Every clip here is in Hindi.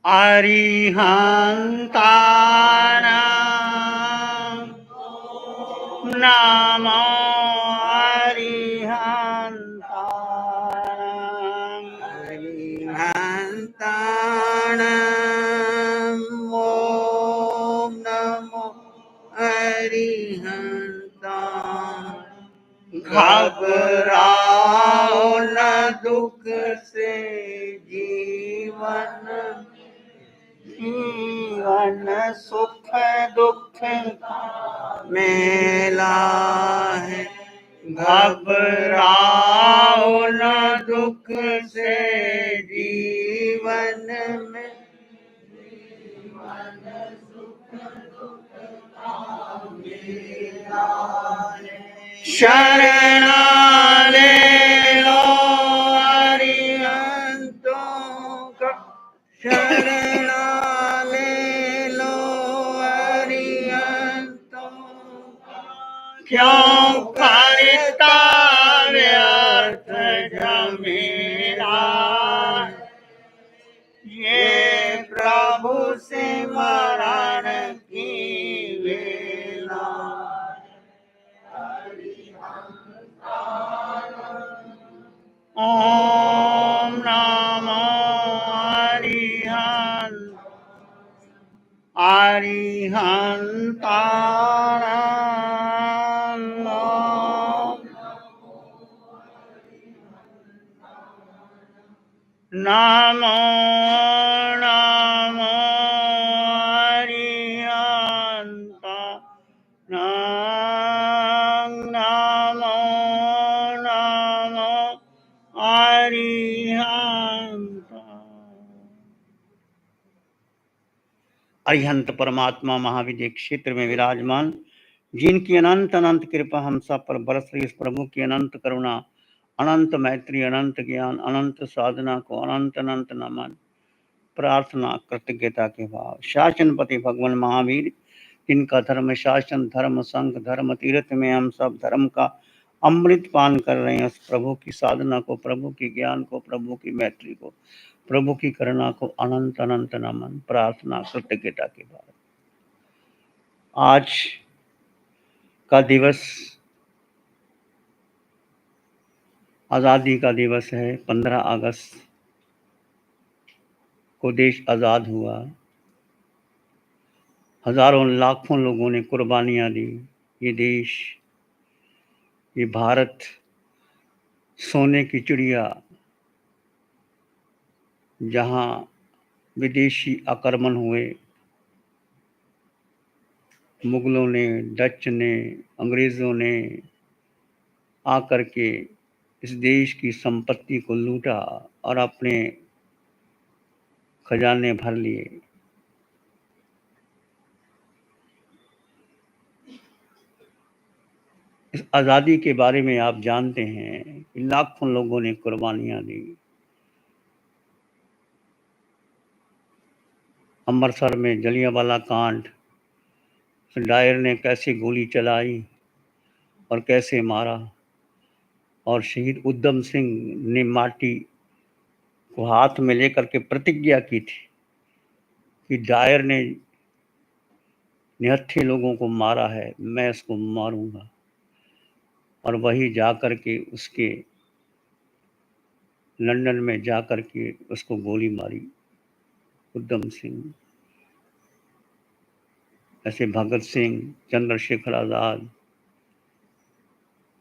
अरिहन्तानां नमो अरिहन्तानां ॐ नमो अरिहन्तानां घबराओ न दुख से जीवन सुख दुख मेला है। घबराओ न दुख से जीवन में शरण ले लो अरिहंतों का, शरण ले लो अरिहंतों का। क्यों करता व्यर्थ झमेला, ये प्रभु से मरण की वेला। ओम नमो अरिहंतानां नमो नमो अरिहंतानां नमो नमो अरिहंत परमात्मा महाविजय क्षेत्र में विराजमान, जिनकी अनंत अनंत कृपा हम सब पर बरस रही, इस प्रभु की अनंत करुणा, अनंत मैत्री, अनंत ज्ञान, अनंत साधना को अनंत अनंत नमन, प्रार्थना कृतज्ञता के भाव। शासनपति भगवान महावीर, जिनका धर्म शासन, धर्म संघ, धर्म तीर्थ में हम सब धर्म का अमृत पान कर रहे हैं, उस प्रभु की साधना को, प्रभु की ज्ञान को, प्रभु की मैत्री को, प्रभु की करुणा को अनंत अनंत नमन, प्रार्थना कृतज्ञता के बाद। आज का दिवस आज़ादी का दिवस है। 15 अगस्त को देश आज़ाद हुआ। हजारों लाखों लोगों ने कुर्बानियां दी। ये देश, ये भारत सोने की चिड़िया, जहां विदेशी आक्रमण हुए, मुगलों ने, डच ने, अंग्रेज़ों ने आकर के इस देश की संपत्ति को लूटा और अपने खजाने भर लिए। इस आज़ादी के बारे में आप जानते हैं कि लाखों लोगों ने कुर्बानियां दी। अमृतसर में जलियांवाला कांड, डायर ने कैसे गोली चलाई और कैसे मारा, और शहीद उधम सिंह ने माटी को हाथ में लेकर के प्रतिज्ञा की थी कि डायर ने निहत्थे लोगों को मारा है, मैं इसको मारूंगा। और वही जाकर के उसके लंदन में जाकर के उसको गोली मारी उधम सिंह। ऐसे भगत सिंह, चंद्रशेखर आज़ाद,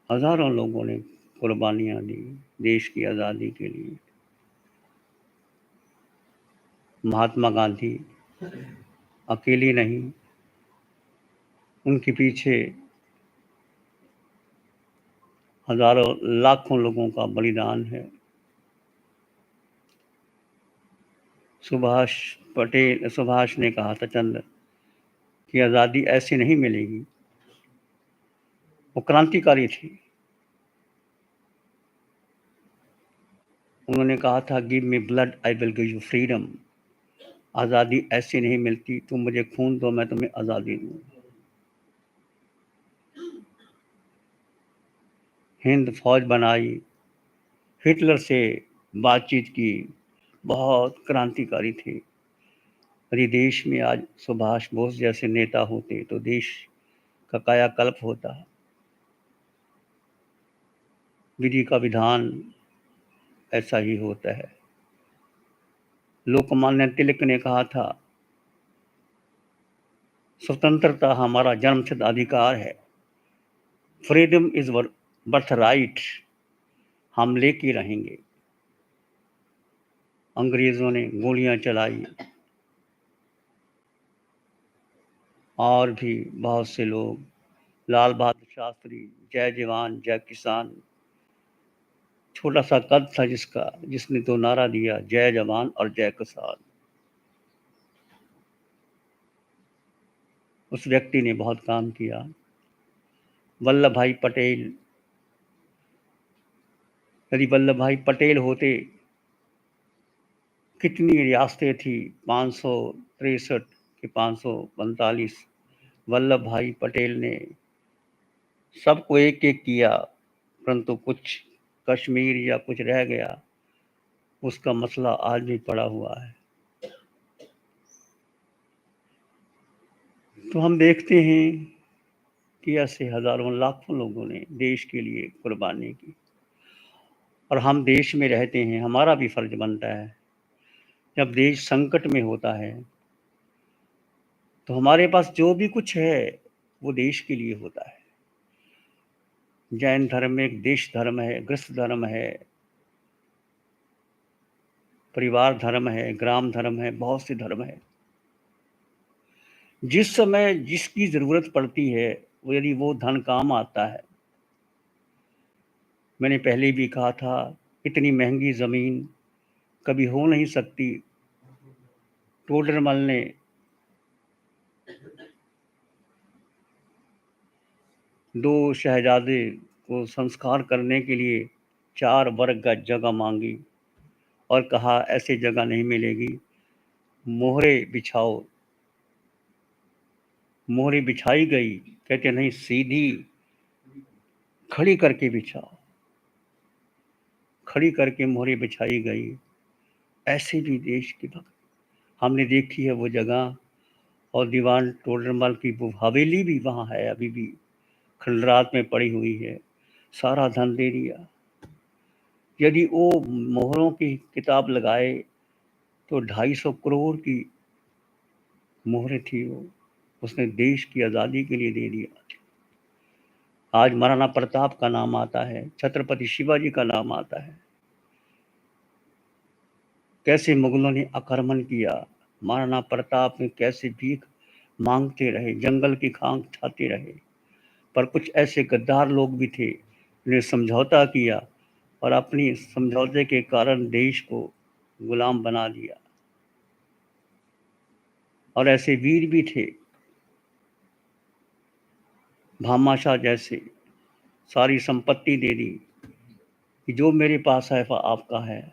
हजारों लोगों ने कुर्बानियां दी देश की आज़ादी के लिए। महात्मा गांधी अकेली नहीं, उनके पीछे हजारों लाखों लोगों का बलिदान है। सुभाष ने कहा था चंद्र कि आज़ादी ऐसे नहीं मिलेगी। वो क्रांतिकारी थी। उन्होंने कहा था give me blood I will give you freedom. आज़ादी ऐसे नहीं मिलती, तुम मुझे खून दो, मैं तुम्हें आज़ादी दूँ। हिंद फौज बनाई, हिटलर से बातचीत की, बहुत क्रांतिकारी थे। यदि देश में आज सुभाष बोस जैसे नेता होते तो देश का कायाकल्प होता। विधि का विधान ऐसा ही होता है। लोकमान्य तिलक ने कहा था, स्वतंत्रता हमारा जन्मसिद्ध अधिकार है, फ्रीडम इज बर्थ राइट, हम लेके रहेंगे। अंग्रेजों ने गोलियां चलाई और भी बहुत से लोग, लाल बहादुर शास्त्री, जय जवान जय किसान, छोटा सा कद था जिसका, जिसने तो नारा दिया, जय जवान और जय किसान। उस व्यक्ति ने बहुत काम किया। वल्लभ भाई पटेल, यदि वल्लभ भाई पटेल होते, कितनी रियासतें थी, 563 के 545। वल्लभ भाई पटेल ने सबको एक एक किया, परंतु कुछ कश्मीर या कुछ रह गया, उसका मसला आज भी पड़ा हुआ है। तो हम देखते हैं कि ऐसे हजारों लाखों लोगों ने देश के लिए कुर्बानी की, और हम देश में रहते हैं, हमारा भी फर्ज बनता है, जब देश संकट में होता है तो हमारे पास जो भी कुछ है वो देश के लिए होता है। जैन धर्म में एक देश धर्म है, गृहस्थ धर्म है, परिवार धर्म है, ग्राम धर्म है, बहुत से धर्म है। जिस समय जिसकी जरूरत पड़ती है, वो यदि वो धन काम आता है। मैंने पहले भी कहा था, इतनी महंगी जमीन कभी हो नहीं सकती। टोडरमल ने दो शहजादे को संस्कार करने के लिए 4 वर्ग गज जगह मांगी और कहा ऐसे जगह नहीं मिलेगी, मोहरे बिछाओ। मोहरे बिछाई गई, कहते नहीं, सीधी खड़ी करके बिछाओ। खड़ी करके मोहरे बिछाई गई। ऐसे भी देश की भक्त हमने देखी है वो जगह, और दीवान टोडरमल की वो हवेली भी वहाँ है, अभी भी खंडरात में पड़ी हुई है। सारा धन दे दिया। यदि वो मोहरों की किताब लगाए तो 250 करोड़ की मोहरें थी वो, उसने देश की आज़ादी के लिए दे दिया। आज महाराणा प्रताप का नाम आता है, छत्रपति शिवाजी का नाम आता है। कैसे मुगलों ने आक्रमण किया, महाराणा प्रताप में कैसे भीख मांगते रहे, जंगल की खाक खाते रहे, पर कुछ ऐसे गद्दार लोग भी थे जिन्हें समझौता किया और अपनी समझौते के कारण देश को गुलाम बना दिया। और ऐसे वीर भी थे, भामाशाह जैसे, सारी संपत्ति दे दी कि जो मेरे पास है वो आपका है।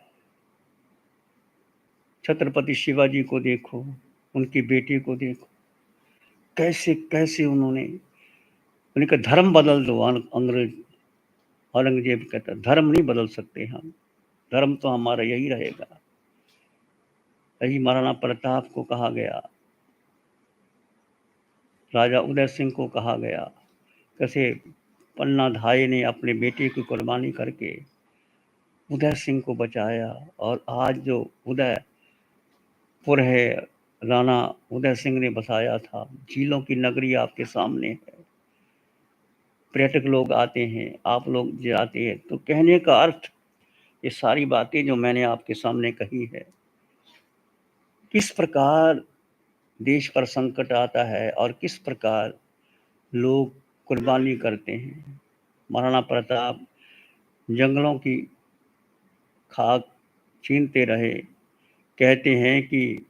छत्रपति शिवाजी को देखो, उनकी बेटी को देखो, कैसे कैसे उन्होंने उनका धर्म बदल दो। अंग्रेज औरंगजेब कहता धर्म नहीं बदल सकते हम, धर्म तो हमारा यही रहेगा। यही महाराणा प्रताप को कहा गया, राजा उदय सिंह को कहा गया, कैसे पन्ना धाई ने अपने बेटे की कुर्बानी करके उदय सिंह को बचाया। और आज जो उदयपुर है, राणा उदय सिंह ने बसाया था, झीलों की नगरी आपके सामने है, पर्यटक लोग आते हैं, आप लोग जाते हैं। तो कहने का अर्थ, ये सारी बातें जो मैंने आपके सामने कही है, किस प्रकार देश पर संकट आता है और किस प्रकार लोग कुर्बानी करते हैं। महाराणा प्रताप जंगलों की खाक छीनते रहे। कहते हैं कि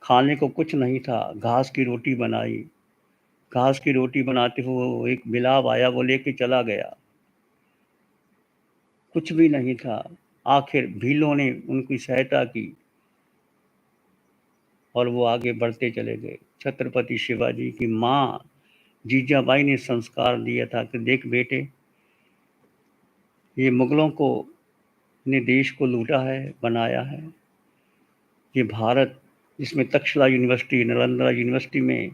खाने को कुछ नहीं था, घास की रोटी बनाई। घास की रोटी बनाते हुए एक बिलाव आया, वो लेके चला गया, कुछ भी नहीं था। आखिर भीलों ने उनकी सहायता की और वो आगे बढ़ते चले गए। छत्रपति शिवाजी की माँ जीजाबाई ने संस्कार दिया था कि देख बेटे, ये मुगलों ने देश को लूटा है, बनाया है, ये भारत जिसमें तक्षशिला यूनिवर्सिटी, नालंदा यूनिवर्सिटी में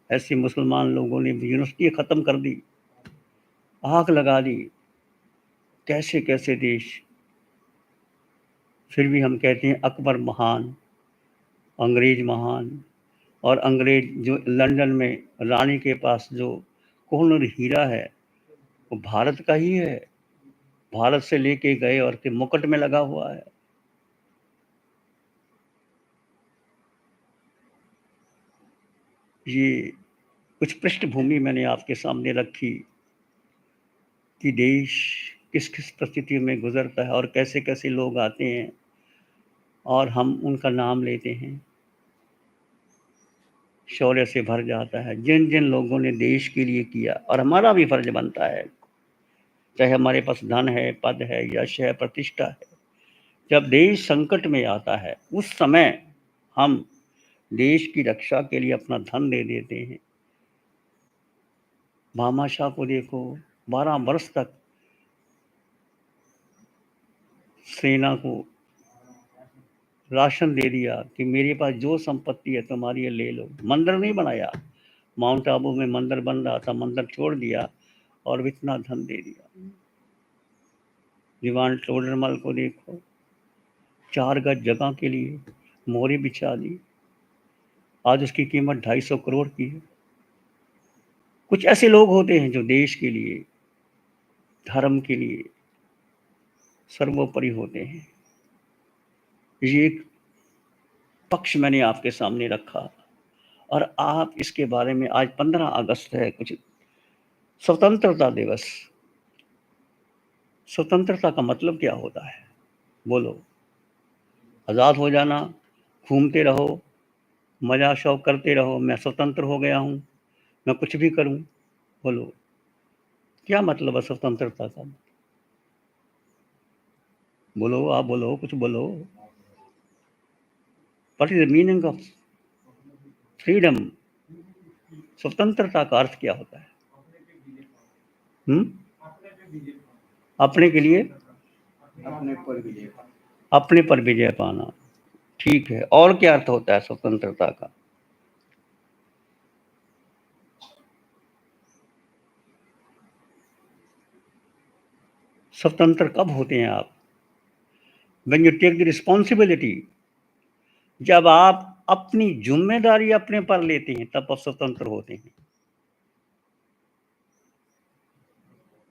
ऐसे मुसलमान लोगों ने यूनिवर्सिटी ख़त्म कर दी, आग लगा दी। कैसे कैसे देश, फिर भी हम कहते हैं अकबर महान, अंग्रेज महान। और अंग्रेज जो लंदन में रानी के पास जो कोहिनूर हीरा है वो भारत का ही है, भारत से लेके गए और के मुकुट में लगा हुआ है। ये कुछ पृष्ठभूमि मैंने आपके सामने रखी कि देश किस किस परिस्थिति में गुजरता है और कैसे कैसे लोग आते हैं और हम उनका नाम लेते हैं, शौर्य से भर जाता है। जिन जिन लोगों ने देश के लिए किया, और हमारा भी फर्ज बनता है, चाहे हमारे पास धन है, पद है, यश है, प्रतिष्ठा है, जब देश संकट में आता है उस समय हम देश की रक्षा के लिए अपना धन दे देते हैं। भामाशाह को देखो, 12 वर्ष तक सेना को राशन दे दिया कि मेरे पास जो संपत्ति है तुम्हारी है ले लो। मंदिर नहीं बनाया, माउंट आबू में मंदिर बन रहा था, मंदिर छोड़ दिया और इतना धन दे दिया। दीवान टोडरमल को देखो, 4 गज जगह के लिए मोहरे बिछा दी, आज उसकी कीमत 250 करोड़ की है। कुछ ऐसे लोग होते हैं जो देश के लिए, धर्म के लिए सर्वोपरि होते हैं। ये एक पक्ष मैंने आपके सामने रखा और आप इसके बारे में, आज 15 अगस्त है, कुछ स्वतंत्रता दिवस, स्वतंत्रता का मतलब क्या होता है बोलो? आज़ाद हो जाना, घूमते रहो, मजा शौक करते रहो, मैं स्वतंत्र हो गया हूँ, मैं कुछ भी करूँ, बोलो क्या मतलब है स्वतंत्रता का? बोलो, आप बोलो, कुछ बोलो। What is the meaning of freedom? स्वतंत्रता का अर्थ क्या होता है? अपने के लिए, अपने पर विजय पाना, ठीक है। और क्या अर्थ होता है स्वतंत्रता का? स्वतंत्र कब होते हैं आप? When you take the responsibility, जब आप अपनी जिम्मेदारी अपने पर लेते हैं तब आप स्वतंत्र होते हैं।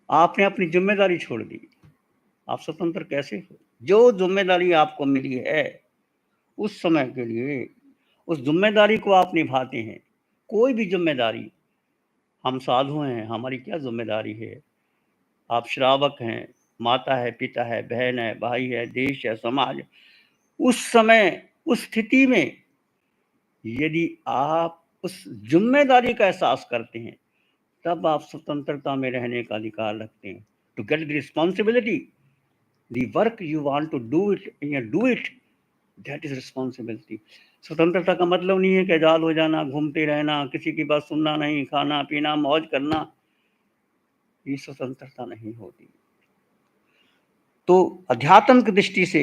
आपने अपनी जिम्मेदारी छोड़ दी, आप स्वतंत्र कैसे हो? जो जिम्मेदारी आपको मिली है उस समय के लिए, उस जिम्मेदारी को आप निभाते हैं। कोई भी जिम्मेदारी, हम साधु हैं, हमारी क्या जिम्मेदारी है? आप श्रावक हैं, माता है, पिता है, बहन है, भाई है, देश है, समाज। उस समय, उस स्थिति में यदि आप उस जिम्मेदारी का एहसास करते हैं तब आप स्वतंत्रता में रहने का अधिकार रखते हैं। To get the responsibility, the work you want to do it, do it, that is responsibility. स्वतंत्रता का मतलब नहीं है कि आजाद हो जाना, घूमते रहना, किसी की बात सुनना नहीं, खाना पीना मौज करना, ये स्वतंत्रता नहीं होती। तो अध्यात्म की दृष्टि से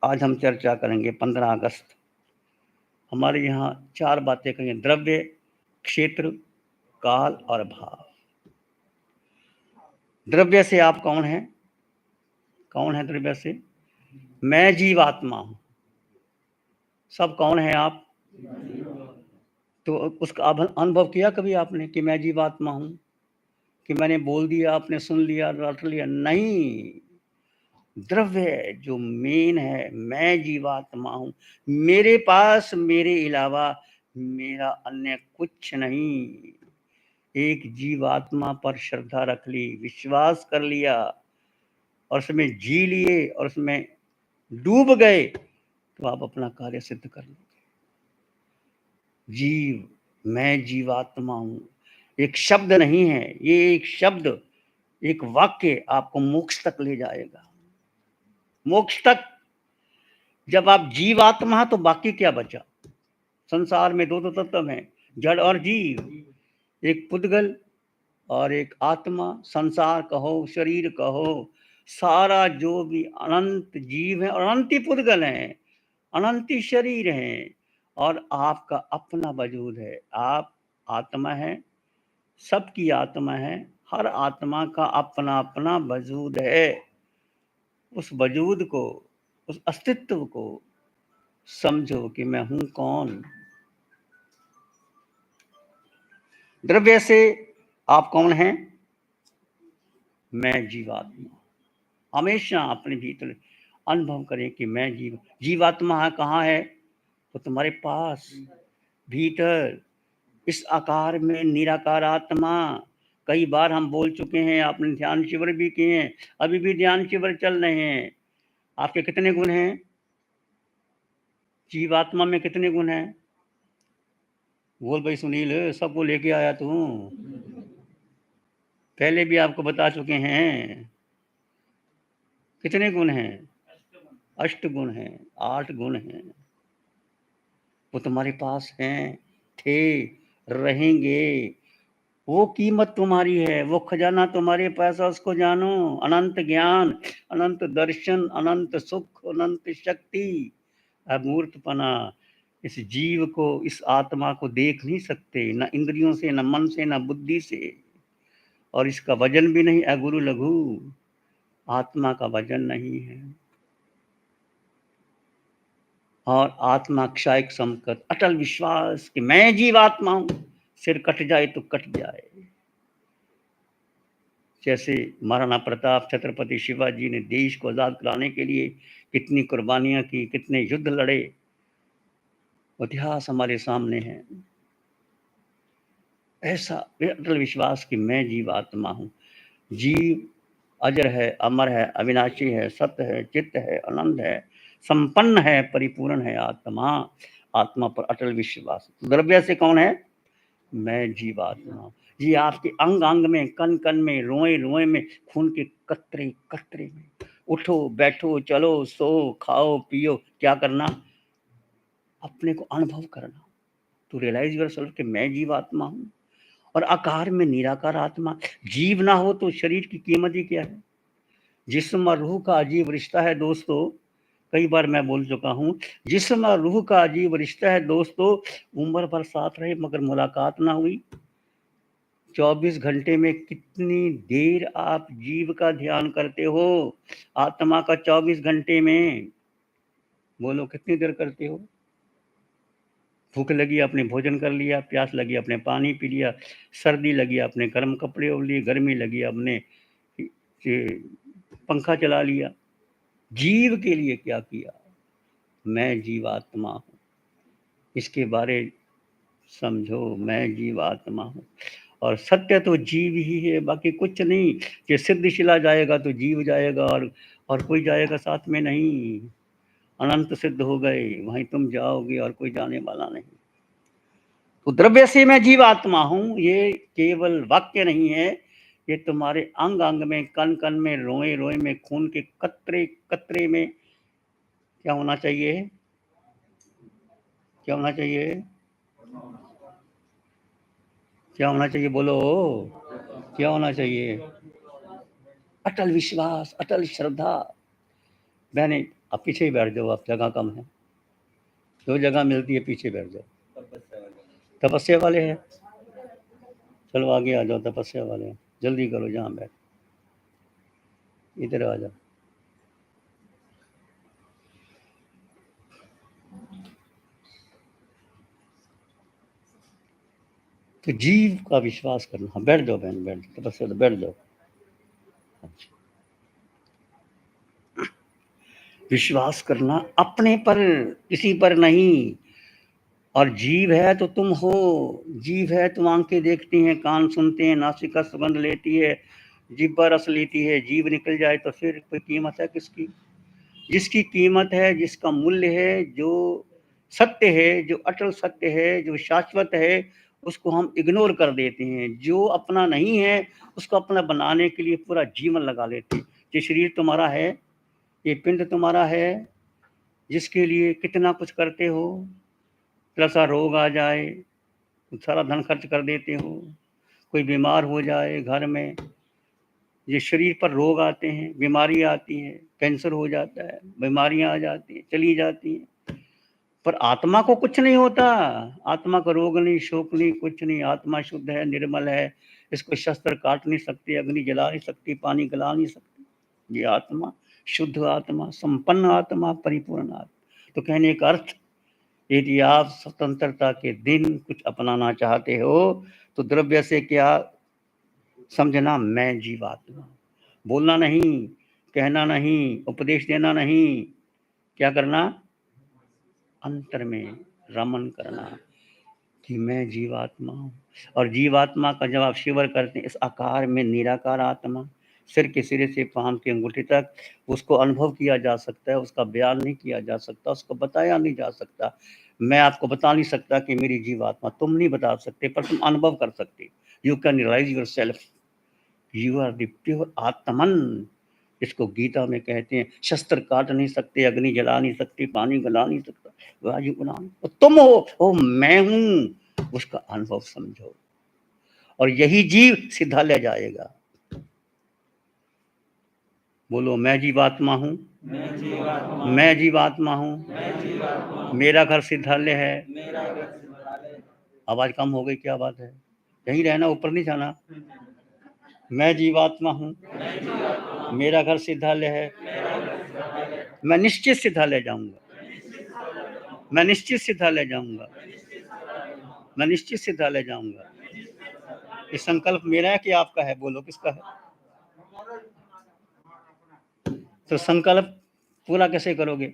आज हम चर्चा करेंगे 15 अगस्त। हमारे यहाँ 4 बातें कहेंगे: द्रव्य, क्षेत्र, काल और भाव। द्रव्य से आप कौन हैं? कौन है द्रव्य से? मैं जीवात्मा हूं। सब कौन है आप? तो उसका अनुभव किया कभी आपने कि मैं जीवात्मा हूं, कि मैंने बोल दिया, आपने सुन लिया, रट लिया? नहीं, द्रव्य जो मेन है, मैं जीवात्मा हूं, मेरे पास मेरे अलावा मेरा अन्य कुछ नहीं। एक जीवात्मा पर श्रद्धा रख ली, विश्वास कर लिया और उसमें जी लिए और उसमें डूब गए तो आप अपना कार्य सिद्ध कर लोगे। जीव, मैं जीवात्मा हूं, एक शब्द नहीं है ये, एक शब्द, एक वाक्य आपको मोक्ष तक ले जाएगा, मोक्ष तक। जब आप जीवात्मा तो बाकी क्या बचा? संसार में दो तत्व हैं, जड़ और जीव। एक पुद्गल और एक आत्मा। संसार कहो, शरीर कहो, सारा जो भी अनंत जीव है और अनंत पुद्गल हैं, अनंत शरीर हैं और आपका अपना वजूद है। आप आत्मा है, सबकी आत्मा है, हर आत्मा का अपना अपना वजूद है। उस वजूद को, उस अस्तित्व को समझो कि मैं हूं कौन। द्रव्य से आप कौन हैं? मैं जीवात्मा। हमेशा अपने भीतर अनुभव करें कि मैं जीवात्मा कहाँ है? तो तुम्हारे पास, भीतर, इस आकार में निराकार आत्मा। कई बार हम बोल चुके हैं, आपने ध्यान शिविर भी किए हैं, अभी भी ध्यान शिविर चल रहे हैं। आपके कितने गुण हैं? जीवात्मा में कितने गुण हैं? बोल भाई सुनील, सबको लेके आया तू। पहले भी आपको बता चुके हैं। कितने गुण हैं? 8 गुण हैं, 8 गुण हैं। वो तुम्हारे पास हैं, थे, रहेंगे। वो कीमत तुम्हारी है, वो खजाना तुम्हारे पास है, उसको जानो। अनंत ज्ञान, अनंत दर्शन, अनंत सुख, अनंत शक्ति, अमूर्तपना। इस जीव को, इस आत्मा को देख नहीं सकते, न इंद्रियों से, न मन से, न बुद्धि से। और इसका वजन भी नहीं, अगुरु लघु। आत्मा का वजन नहीं है। और आत्मा क्षायक समकत, अटल विश्वास कि मैं जीवात्मा हूं। सिर कट जाए तो कट जाए। जैसे महाराणा प्रताप, छत्रपति शिवाजी ने देश को आजाद कराने के लिए कितनी कुर्बानियां की, कितने युद्ध लड़े, इतिहास हमारे सामने है। ऐसा अटल विश्वास कि मैं जीवात्मा हूं। जीव अजर है, अमर है, अविनाशी है, सत्य है, चित्त है, आनंद है, संपन्न है, परिपूर्ण है आत्मा। आत्मा पर अटल विश्वास। द्रव्य से कौन है? मैं जीवात्मा। जी आपके अंग अंग में, कण कण में, रोए रोए में, खून के कतरे कतरे में। उठो बैठो चलो सो खाओ पियो, क्या करना? अपने को अनुभव करना। टू रियलाइज योरसेल्फ कि मैं जीवात्मा हूं। और आकार में निराकार आत्मा। जीव ना हो तो शरीर की कीमत ही क्या है? जिस्म और रूह का अजीब रिश्ता है दोस्तों। कई बार मैं बोल चुका हूं, जिस्म और रूह का अजीब रिश्ता है दोस्तों। उम्र भर साथ रहे मगर मुलाकात ना हुई। 24 घंटे में कितनी देर आप जीव का ध्यान करते हो? आत्मा का 24 घंटे में बोलो कितनी देर करते हो? भूख लगी आपने भोजन कर लिया, प्यास लगी आपने पानी पी लिया, सर्दी लगी आपने गर्म कपड़े ओढ़ लिए, गर्मी लगी आपने पंखा चला लिया। जीव के लिए क्या किया? मैं जीवात्मा हूँ, इसके बारे समझो। मैं जीवात्मा हूँ और सत्य तो जीव ही है, बाकी कुछ नहीं। ये सिद्धशिला जाएगा तो जीव जाएगा, और कोई जाएगा साथ में नहीं। अनंत सिद्ध हो गए, वहीं तुम जाओगे और कोई जाने वाला नहीं। तो द्रव्य से मैं जीवात्मा हूँ, ये केवल वाक्य नहीं है। ये तुम्हारे अंग अंग में, कण कण में, रोए रोए में, खून के कतरे कतरे में क्या होना चाहिए? क्या होना चाहिए? क्या होना चाहिए? बोलो, क्या होना चाहिए? अटल विश्वास, अटल श्रद्धा। बहने आप पीछे ही बैठ जाओ, आप जगह कम है। जो जगह मिलती है पीछे बैठ जाओ। तपस्या वाले हैं, चलो आगे आ जाओ। तपस्या वाले हैं, जल्दी करो, जहाँ बैठ, इधर आ जाओ। तो जीव का विश्वास करना। हाँ बैठ जाओ बहन, बैठ जाओ, तपस्या तो बैठ जाओ। अच्छा, विश्वास करना अपने पर, किसी पर नहीं। और जीव है तो तुम हो। जीव है तो आंखें देखती हैं, कान सुनते हैं, नासिका सुगंध लेती है, जिह्वा रस लेती है। जीव निकल जाए तो फिर कोई कीमत है किसकी? जिसकी कीमत है, जिसका मूल्य है, जो सत्य है, जो अटल सत्य है, जो शाश्वत है, उसको हम इग्नोर कर देते हैं। जो अपना नहीं है उसको अपना बनाने के लिए पूरा जीवन लगा लेते हैं। ये शरीर तुम्हारा है, ये पिंड तुम्हारा है, जिसके लिए कितना कुछ करते हो। थोड़ा सा रोग आ जाए तो सारा धन खर्च कर देते हो। कोई बीमार हो जाए घर में, ये शरीर पर रोग आते हैं, बीमारी आती है, कैंसर हो जाता है, बीमारियां आ जाती हैं, चली जाती हैं। पर आत्मा को कुछ नहीं होता। आत्मा को रोग नहीं, शोक नहीं, कुछ नहीं। आत्मा शुद्ध है, निर्मल है। इसको शस्त्र काट नहीं सकती, अग्नि जला नहीं सकती, पानी गला नहीं सकती। ये आत्मा शुद्ध आत्मा, संपन्न आत्मा, परिपूर्ण आत्मा। तो कहने का अर्थ, यदि आप स्वतंत्रता के दिन कुछ अपनाना चाहते हो तो द्रव्य से क्या समझना, मैं जीवात्मा। बोलना नहीं, कहना नहीं, उपदेश देना नहीं, क्या करना, अंतर में रमन करना कि मैं जीवात्मा हूँ। और जीवात्मा का जब आप शिवर करते हैं, इस आकार में निराकार आत्मा, सिर के सिरे से पांव की अंगूठी तक उसको अनुभव किया जा सकता है, उसका बयान नहीं किया जा सकता, उसको बताया नहीं जा सकता। मैं आपको बता नहीं सकता कि मेरी जीवात्मा, तुम नहीं बता सकते, पर तुम अनुभव कर सकते। You can realise your self, you are the pure atman. इसको गीता में कहते हैं, शस्त्र काट नहीं सकते, अग्नि जला नहीं सकती, पानी गला नहीं सकता, वायु उड़ा नहीं, तो तुम हो, ओ मैं हूं, उसका अनुभव समझो। और यही जीव सीधा ले जाएगा। बोलो, मैं जीवात्मा हूँ, मैं जीवात्मा हूँ, मेरा घर सिद्धालय है। आवाज कम हो गई, क्या बात है? यहीं रहना, ऊपर नहीं जाना। मैं जीवात्मा हूँ, मेरा घर सिद्धालय है, मैं निश्चित सिद्धालय जाऊंगा, मैं निश्चित सिद्धालय जाऊंगा, मैं निश्चित सिद्धालय जाऊंगा। ये संकल्प मेरा है कि आपका है? बोलो, किसका है? तो संकल्प पूरा कैसे करोगे?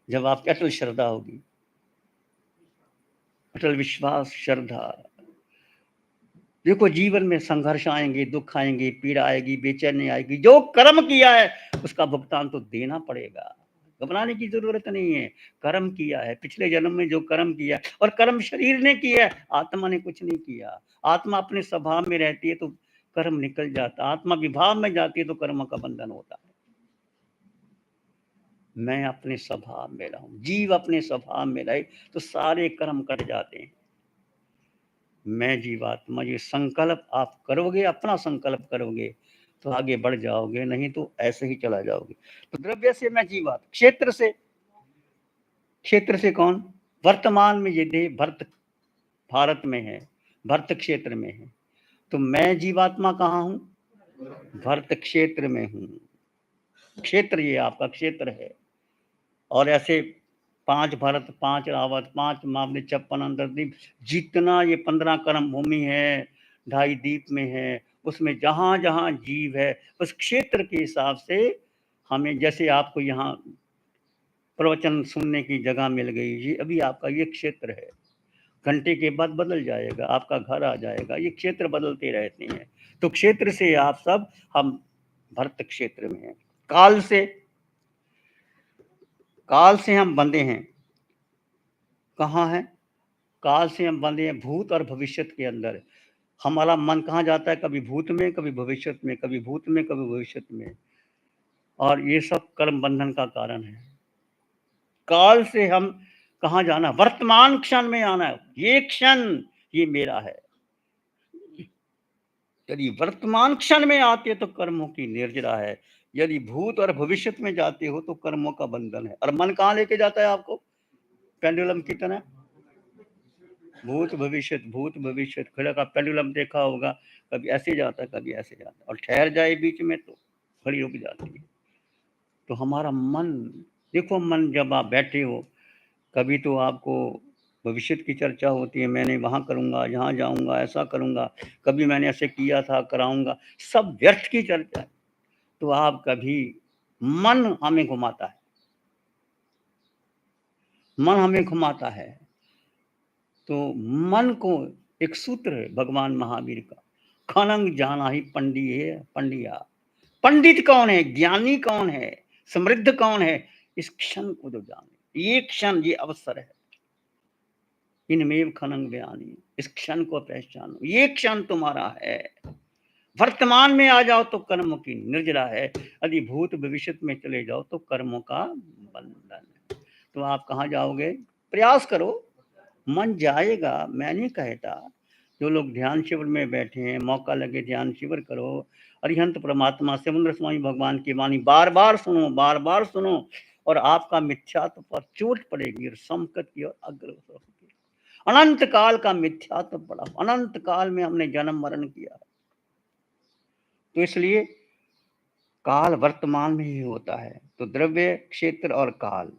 जब आपकी अटल श्रद्धा होगी, अटल विश्वास, श्रद्धा। देखो, जीवन में संघर्ष आएंगे, दुख आएंगे, पीड़ा आएगी, बेचैनी आएगी। जो कर्म किया है उसका भुगतान तो देना पड़ेगा, घबराने की जरूरत नहीं है। कर्म किया है, पिछले जन्म में जो कर्म किया, और कर्म शरीर ने किया है, आत्मा ने कुछ नहीं किया। आत्मा अपने स्वभाव में रहती है तो कर्म निकल जाता, आत्मा विभाव में जाती है तो कर्म का बंधन होता है। मैं अपने स्वभाव में रहूं, जीव अपने स्वभाव में रहे तो सारे कर्म कट जाते हैं। मैं जीवात्मा, ये संकल्प आप करोगे, अपना संकल्प करोगे तो आगे बढ़ जाओगे, नहीं तो ऐसे ही चला जाओगे। तो द्रव्य से मैं जीवात्मा, क्षेत्र से, क्षेत्र से कौन? वर्तमान में ये देह भरत, भारत में है, भरत क्षेत्र में है। तो मैं जीवात्मा कहाँ हूं? भरत क्षेत्र में हूं। क्षेत्र ये आपका क्षेत्र है। और ऐसे 5 भरत, 5 रावत, 5 मामले, 56 अंतर्दीप, जितना ये 15 कर्म भूमि है, 2.5 दीप में है, उसमें जहां जहां जीव है, उस क्षेत्र के हिसाब से हमें, जैसे आपको यहाँ प्रवचन सुनने की जगह मिल गई, ये अभी आपका ये क्षेत्र है। घंटे के बाद बदल जाएगा, आपका घर आ जाएगा, ये क्षेत्र बदलते रहते हैं। तो क्षेत्र से आप सब, हम भरत क्षेत्र में हैं। काल से, काल से हम बंधे हैं। कहाँ है? काल से हम बंधे हैं भूत और भविष्य के अंदर। हमारा मन कहाँ जाता है? कभी भूत में, कभी भविष्य में, कभी भूत में, कभी भविष्य में। और ये सब कर्म बंधन का कारण है। काल से हम कहाँ जाना? वर्तमान क्षण में आना है। ये क्षण ये मेरा है। यदि वर्तमान क्षण में आते तो कर्मों की निर्जरा है, यदि भूत और भविष्य में जाते हो तो कर्मों का बंधन है। और मन कहाँ लेके जाता है आपको? पेंडुलम की तरह। भूत भविष्य, खड़ा का पेंडुलम देखा होगा, कभी ऐसे जाता है, कभी ऐसे जाता है, और ठहर जाए बीच में तो खड़ी रुक जाती है। तो हमारा मन, देखो, मन जब आप बैठे हो, कभी तो आपको भविष्य की चर्चा होती है, मैंने वहां करूंगा, यहाँ जाऊंगा, ऐसा करूंगा, कभी मैंने ऐसे किया था, कराऊंगा, सब व्यर्थ की चर्चा है। तो आप कभी, मन हमें घुमाता है, मन हमें घुमाता है। तो मन को, एक सूत्र है भगवान महावीर का, खनंग जाना ही पंडिया। पंडित कौन है? ज्ञानी कौन है? समृद्ध कौन है? इस क्षण को जो जाने, ये क्षण, ये अवसर है। इनमें खनंग बयानी, इस क्षण को पहचानो, ये क्षण तुम्हारा है। वर्तमान में आ जाओ तो कर्मों की निर्जरा है, यदि भूत भविष्य में चले जाओ तो कर्मों का बंधन है। तो आप कहाँ जाओगे? प्रयास करो, मन जाएगा, मैं नहीं कहता। जो लोग ध्यान शिविर में बैठे हैं, मौका लगे ध्यान शिविर करो। अरिहंत परमात्मा समुद्र स्वामी भगवान की वाणी बार बार सुनो, बार बार सुनो। और आपका मिथ्यात्व पर चोट पड़ेगी और संकट की ओर अग्रसर होगी। अनंत काल का मिथ्यात्व पड़ा, अनंत काल में हमने जन्म मरण किया, तो इसलिए काल वर्तमान में ही होता है। तो द्रव्य, क्षेत्र और काल,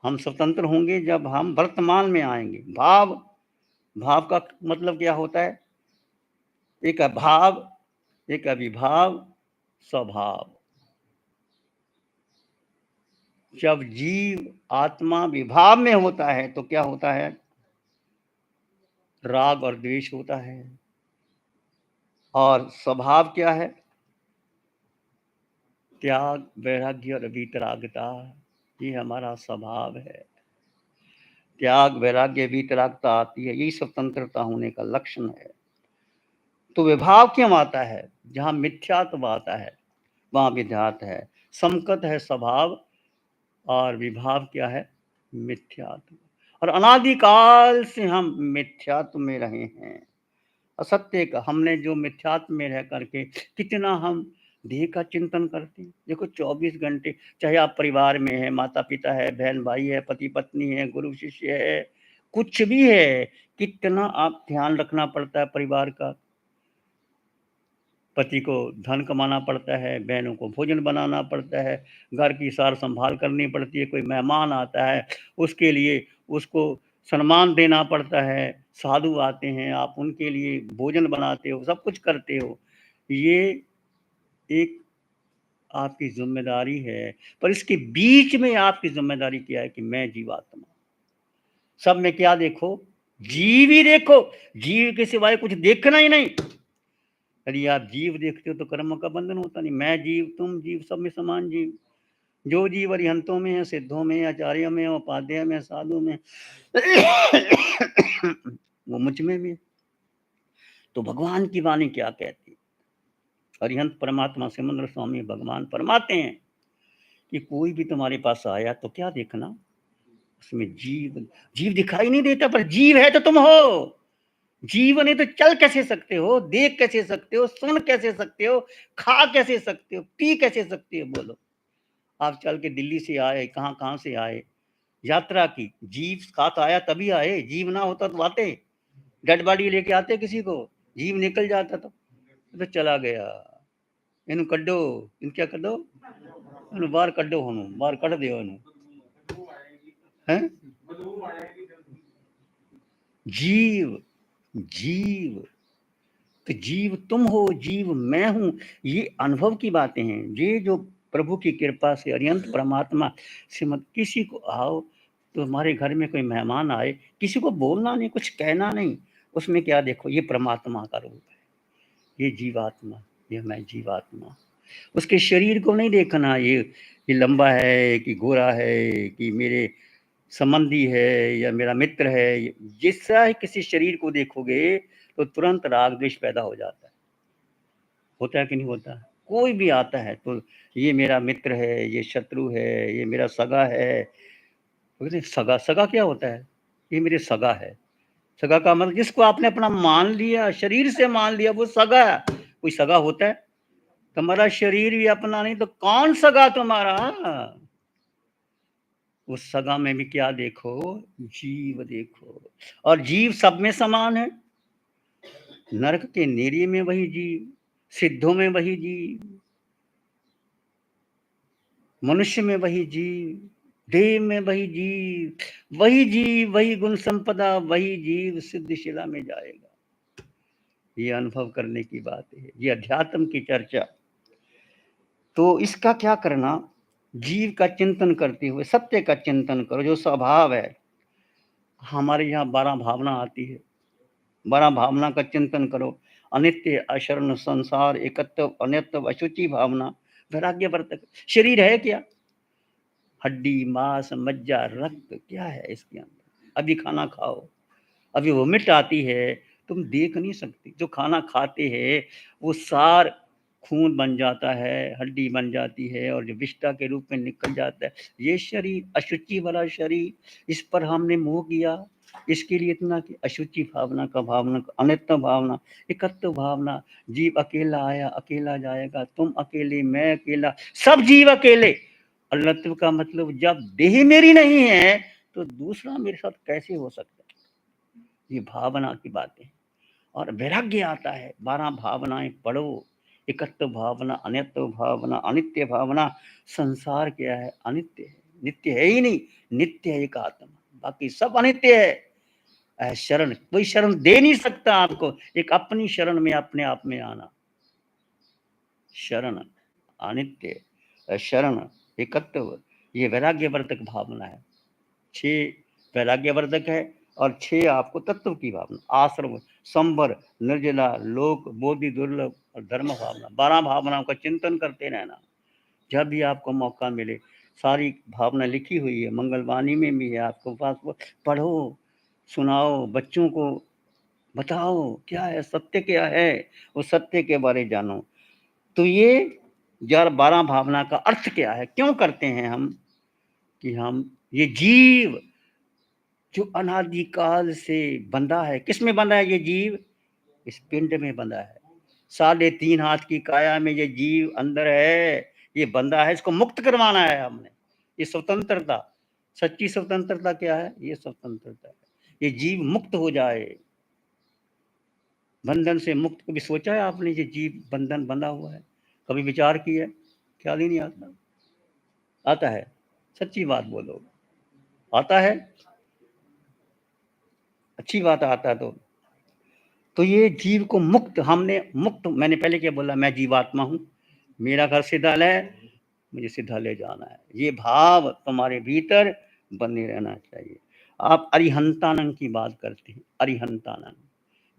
हम स्वतंत्र होंगे जब हम वर्तमान में आएंगे। भाव, भाव का मतलब क्या होता है? एक अभाव, एक अविभाव, स्वभाव। जब जीव आत्मा विभाव में होता है तो क्या होता है? राग और द्वेष होता है। और स्वभाव क्या है? त्याग, वैराग्य और वीतरागता, ये हमारा स्वभाव है। त्याग, वैराग्य, वीतरागता आती है, यही स्वतंत्रता होने का लक्षण है। तो विभाव क्यों आता है? जहां मिथ्यात्व आता है वहां विधात है। संकट है स्वभाव और विभाव क्या है? मिथ्यात्व। और अनादिकाल से हम मिथ्यात्व में रहे हैं, असत्य का। हमने जो मिथ्यात्व में रह करके कितना हम देह का चिंतन करते हैं। देखो 24 घंटे, चाहे आप परिवार में है, माता पिता है, बहन भाई है, पति पत्नी है, गुरु शिष्य है, कुछ भी है, कितना आप ध्यान रखना पड़ता है परिवार का। पति को धन कमाना पड़ता है, बहनों को भोजन बनाना पड़ता है, घर की सार संभाल करनी पड़ती है, कोई मेहमान आता है उसके लिए उसको सम्मान देना पड़ता है, साधु आते हैं आप उनके लिए भोजन बनाते हो, सब कुछ करते हो। ये एक आपकी जिम्मेदारी है। पर इसके बीच में आपकी जिम्मेदारी क्या है? कि मैं जीवात्मा, सब में क्या देखो? जीव ही देखो। जीव के सिवाय कुछ देखना ही नहीं। यदि आप जीव देखते हो तो कर्म का बंधन होता नहीं। मैं जीव, तुम जीव, सब में समान जीव। जो जीव अरिहंतों में है, सिद्धों में, आचार्यों में, उपाध्याय में, साधु में, वो मुझ में भी। तो भगवान की वाणी क्या कहती है? अरिहंत परमात्मा सिमंद्र स्वामी भगवान फरमाते हैं कि कोई भी तुम्हारे पास आया तो क्या देखना? उसमें जीव, जीव दिखाई नहीं देता, पर जीव है तो तुम हो। जीव नहीं तो चल कैसे सकते हो, देख कैसे सकते हो, सुन कैसे सकते हो, खा कैसे सकते हो, पी कैसे सकते हो? बोलो। आप चल के दिल्ली से आए, कहाँ कहाँ से आए, यात्रा की, जीव साथ आया तभी आए। जीव ना होता तो आते? डेड बॉडी लेके आते किसी को? जीव निकल जाता तो चला गया। इन कड्डो, इन क्या कड्डो, इन बाहर कड्डो, होनो बाहर कट दियो इन हैं। जीव, जीव, तो जीव तुम हो, जीव मैं हूं। ये अनुभव की बातें हैं। ये जो प्रभु की कृपा से अरिहंत परमात्मा से मत किसी को आओ तो हमारे घर में कोई मेहमान आए, किसी को बोलना नहीं, कुछ कहना नहीं, उसमें क्या देखो? ये परमात्मा का रूप है, ये जीवात्मा, ये मैं जीवात्मा। उसके शरीर को नहीं देखना, ये लंबा है कि गोरा है कि मेरे संबंधी है या मेरा मित्र है। जिसका ही किसी शरीर को देखोगे तो तुरंत राग द्वेष पैदा हो जाता है। होता है कि नहीं होता? कोई भी आता है तो ये मेरा मित्र है, ये शत्रु है, ये मेरा सगा है। बोलते सगा, सगा क्या होता है? ये मेरे सगा है। सगा का मतलब जिसको आपने अपना मान लिया, शरीर से मान लिया, वो सगा है। कोई सगा होता है? तुम्हारा शरीर भी अपना नहीं तो कौन सगा तुम्हारा? उस सगा में भी क्या देखो? जीव देखो। और जीव सब में समान है। नरक के नेरी में वही जीव, सिद्धों में वही जीव, मनुष्य में वही जीव, देव में वही जीव, वही जीव, वही गुण संपदा, वही जीव सिद्ध शिला में जाएगा। ये अनुभव करने की बात है, ये अध्यात्म की चर्चा। तो इसका क्या करना? जीव का चिंतन करते हुए सत्य का चिंतन करो, जो स्वभाव है। हमारे यहाँ 12 भावना आती है, 12 भावना का चिंतन करो। अनित्य, अशरण, संसार, एकत्व, अनित्व, अशुचि भावना, वैराग्य वर्तक। शरीर है क्या? हड्डी, मांस, मज्जा, रक्त, क्या है इसके अंदर? अभी खाना खाओ, अभी वोमिट आती है, तुम देख नहीं सकती। जो खाना खाते हैं वो सार खून बन जाता है, हड्डी बन जाती है और जो विष्ठा के रूप में निकल जाता है। ये शरीर, अशुचि वाला शरीर, इस पर हमने मोह किया। इसके लिए इतना कि अशुचि भावना का भावना, अनित्य भावना, एकत्व भावना। जीव अकेला आया अकेला जाएगा, तुम अकेले, मैं अकेला, सब जीव अकेले। अलत्व का मतलब जब देह मेरी नहीं है तो दूसरा मेरे साथ कैसे हो सकता है? ये भावना की बातें। और वैराग्य आता है, 12 भावनाएं पढ़ो। एकत्व भावना, अनित्व भावना, अनित्य भावना। संसार क्या है? अनित्य है, नित्य है ही नहीं। नित्य है एक आत्मा, बाकी सब अनित्य है। शरण, कोई शरण दे नहीं सकता आपको। एक अपनी शरण में अपने आप में आना। शरण, अनित्य, शरण, एकत्व, ये वैराग्यवर्धक भावना है। 6 वैराग्यवर्धक है और 6 आपको तत्व की भावना। आश्रम, संवर, निर्जला, लोक, बोधि, दुर्लभ और धर्म भावना। 12 भावनाओं का चिंतन करते रहना जब भी आपको मौका मिले। सारी भावना लिखी हुई है, मंगलवाणी में भी है आपको पास। वो पढ़ो, सुनाओ, बच्चों को बताओ क्या है सत्य, क्या है वो सत्य के बारे जानो। तो ये 12 भावना का अर्थ क्या है, क्यों करते हैं हम? कि हम ये जीव जो अनादिकाल से बंधा है, किस में बंधा है ये जीव? इस पिंड में बंधा है। 3.5 हाथ की काया में ये जीव अंदर है, ये बंधा है। इसको मुक्त करवाना है हमने। ये स्वतंत्रता, सच्ची स्वतंत्रता क्या है? ये स्वतंत्रता है। ये जीव मुक्त हो जाए, बंधन से मुक्त। कभी सोचा है आपने ये जीव बंधन बंधा हुआ है? कभी विचार किया? ख्याल ही नहीं आता। आता है? सच्ची बात बोलो, आता है? अच्छी बात आता है तो ये जीव को मुक्त हमने मुक्त। मैंने पहले क्या बोला? मैं जीवात्मा हूँ, मेरा घर सिद्धालय है, मुझे सिद्धालय जाना है। ये भाव तुम्हारे भीतर बने रहना चाहिए। आप अरिहंतानंद की बात करते हैं। अरिहंतानंद,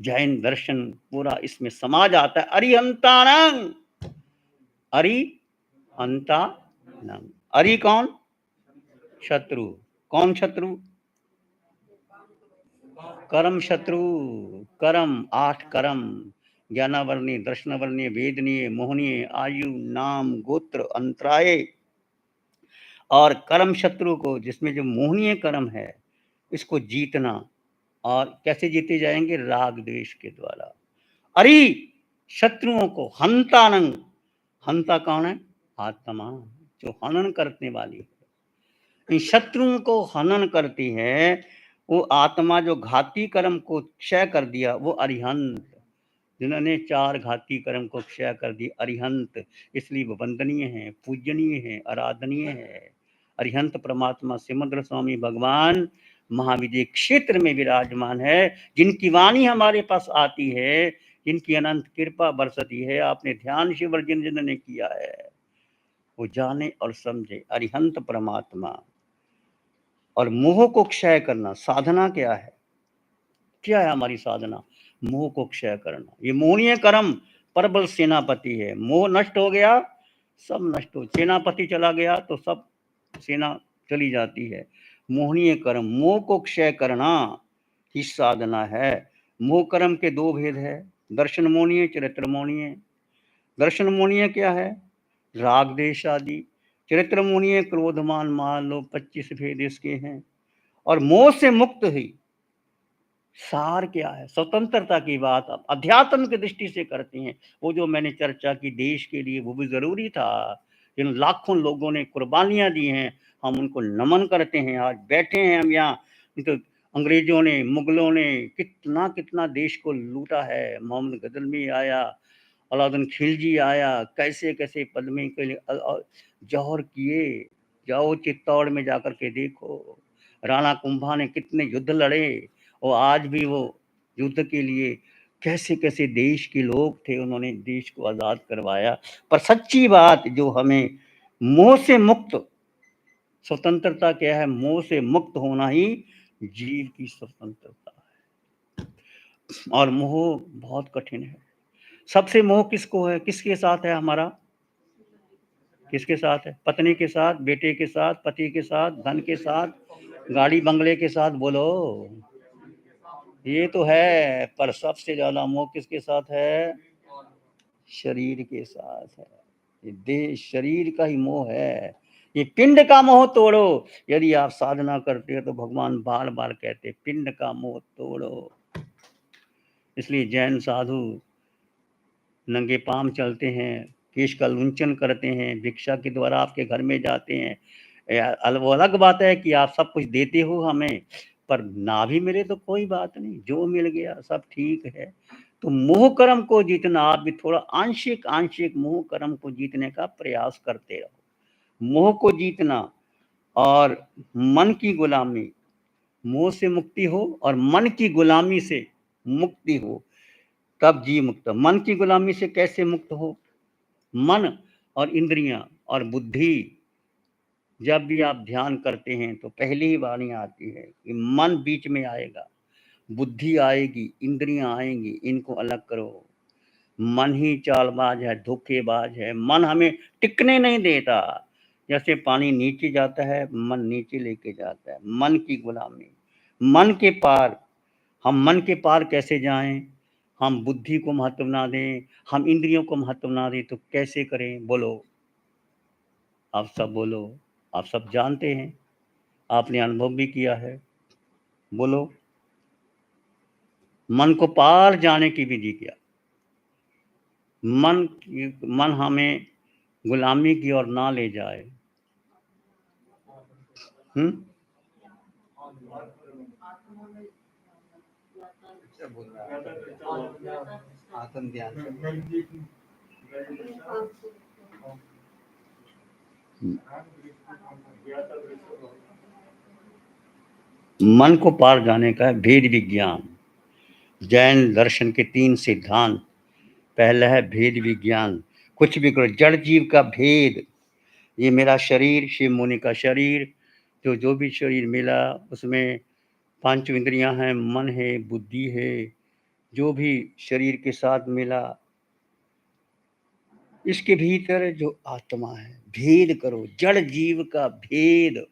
जैन दर्शन पूरा इसमें समाज आता है। अरिहंतानंद, अरिहंतानंद। अरि कौन? शत्रु। कौन शत्रु? कर्म शत्रु। कर्म, 8 कर्म, ज्ञानावरणीय, दर्शनावरणीय, वेदनीय, मोहनीय, आयु, नाम, गोत्र, अंतराय। और कर्म शत्रु को, जिसमें जो मोहनीय कर्म है, इसको जीतना। और कैसे जीते जाएंगे? राग द्वेष के द्वारा। अरे शत्रुओं को हंतानंग। हंता कौन है? आत्मा, जो हनन करने वाली है। इन शत्रुओं को हनन करती है वो आत्मा, जो घाती कर्म को क्षय कर दिया, वो अरिहंत। जिन्होंने 4 घाती कर्म को क्षय कर दी, अरिहंत। इसलिए वो वंदनीय है, पूजनीय है, आराधनीय है। अरिहंत परमात्मा सिमंद्र स्वामी भगवान महाविजय क्षेत्र में विराजमान है। जिनकी वाणी हमारे पास आती है, जिनकी अनंत कृपा बरसती है। आपने ध्यान शिवर जिन्होंने किया है वो जाने और समझे। अरिहंत परमात्मा। और मोह को क्षय करना साधना क्या है? क्या है हमारी साधना? मोह को क्षय करना। ये मोहनीय कर्म प्रबल सेनापति है। मोह नष्ट हो गया, सब नष्ट हो। सेनापति चला गया तो सब सेना चली जाती है। मोहनीय कर्म, मोह को क्षय करना ही साधना है। मोह कर्म के 2 भेद है, दर्शन मोहनीय, चरित्र मोहनीय। दर्शन मोहनीय क्या है? राग देश आदि। चरित्र मोहनीय क्रोधमान मान लो, 25 भेद इसके हैं। और मोह से मुक्त ही सार क्या है? स्वतंत्रता की बात आप अध्यात्म की दृष्टि से करते हैं। वो जो मैंने चर्चा की देश के लिए, वो भी जरूरी था। इन लाखों लोगों ने कुर्बानियां दी हैं, हम उनको नमन करते हैं। आज बैठे हैं हम यहाँ, तो अंग्रेजों ने, मुगलों ने कितना कितना देश को लूटा है। मोहम्मद गजनवी आया, अलाउद्दीन खिलजी आया, कैसे कैसे पद्मी के लिए जौहर किए। जाओ चित्तौड़ में जाकर के देखो, राणा कुंभा ने कितने युद्ध लड़े। और आज भी वो युद्ध के लिए कैसे कैसे देश के लोग थे, उन्होंने देश को आज़ाद करवाया। पर सच्ची बात जो हमें मोह से मुक्त, स्वतंत्रता क्या है? मोह से मुक्त होना ही जीव की स्वतंत्रता है। और मोह बहुत कठिन है। सबसे मोह किसको है? किसके साथ है हमारा? किसके साथ है? पत्नी के साथ, बेटे के साथ, पति के साथ, धन के साथ, गाड़ी बंगले के साथ। बोलो, ये तो है। पर सबसे ज्यादा मोह किसके साथ है? शरीर के साथ है। ये देह शरीर का ही मोह है। ये पिंड का मोह तोड़ो। यदि आप साधना करते हो तो भगवान बार बार कहते पिंड का मोह तोड़ो। इसलिए जैन साधु नंगे पांव चलते हैं, केश का लुंचन करते हैं, भिक्षा के द्वारा आपके घर में जाते हैं। वो अलग बात है कि आप सब कुछ देते हो हमें, पर ना भी मिले तो कोई बात नहीं, जो मिल गया सब ठीक है। तो मोह कर्म को जीतना, आप भी थोड़ा आंशिक आंशिक मोह कर्म को जीतने का प्रयास करते रहो। मोह को जीतना और मन की गुलामी, मोह से मुक्ति हो और मन की गुलामी से मुक्ति हो, तब जी मुक्त। मन की गुलामी से कैसे मुक्त हो? मन और इंद्रियां और बुद्धि, जब भी आप ध्यान करते हैं तो पहली ही वाणी आती है कि मन बीच में आएगा, बुद्धि आएगी, इंद्रियां आएंगी, इनको अलग करो। मन ही चालबाज है, धोखेबाज है, मन हमें टिकने नहीं देता। जैसे पानी नीचे जाता है, मन नीचे लेके जाता है। मन की गुलामी, मन के पार। हम मन के पार कैसे जाएं? हम बुद्धि को महत्व ना दें, हम इंद्रियों को महत्व ना दें, तो कैसे करें? बोलो, आप सब बोलो। आप सब जानते हैं, आपने अनुभव भी किया है। बोलो, मन को पार जाने की विधि क्या? मन हमें गुलामी की ओर ना ले जाए। आत्म ध्यान। मन को पार जाने का है भेद विज्ञान। जैन दर्शन के 3 सिद्धांत। पहला है भेद विज्ञान। कुछ भी करो, जड़ जीव का भेद। ये मेरा शरीर, शिव मुनि का शरीर, जो भी शरीर मिला उसमें 5 इंद्रियां हैं, मन है, बुद्धि है, जो भी शरीर के साथ मिला, इसके भीतर जो आत्मा है, भेद करो, जड़ जीव का भेद।